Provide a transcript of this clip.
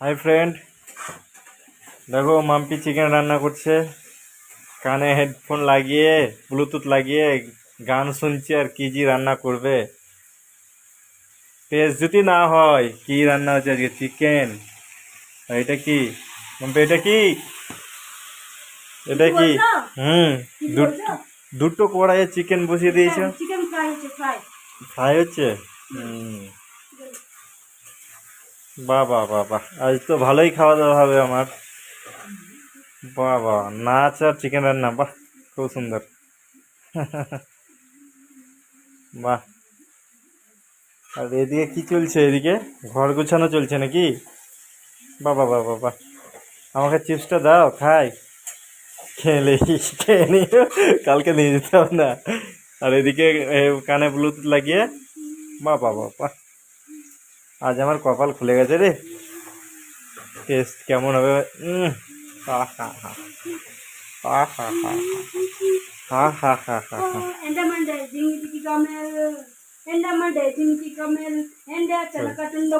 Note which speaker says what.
Speaker 1: Hi friend, দেখো Mampi chicken রান্না করছে। কানে হেডফোন লাগিয়ে ব্লুটুথ লাগিয়ে গান শুনছে আর কি জি রান্না করবে। টেস্ট যদি না হয়, কি রান্না হচ্ছে আজকে? চিকেন। এটা কি মাম্পি? এটা কি? এটা কি? হুম। দুটো কড়াইয়ে চিকেন বসিয়ে দিয়েছো।
Speaker 2: চিকেন ফ্রাই হচ্ছে,
Speaker 1: ফ্রাই হচ্ছে। হুম। বাহ বাহ বাহ বাহ, আজ তো ভালোই খাওয়া দাওয়া হবে আমার। বাহ বাহ, নাচ আর চিকেন রান্না, বাহ খুব সুন্দর। বাহ। আর এদিকে কি চলছে? এদিকে ঘর গুছানো চলছে নাকি? বাবা বাবা বাবা, আমাকে চিপসটা দাও, খাই। খেলে খেয়ে নিও, কালকে নিয়ে যেতে হবে না। আর এদিকে কানে ব্লুটুথ লাগিয়ে, বাবা বাবা, আজ আমার কপাল খুলে গেছে রে। টেস্ট কেমন হবে? হা হা হা হা হা হা হা হা হা হা হা।
Speaker 2: endamande ding ding kamel endamande ding ding kamel enda chalaka tundo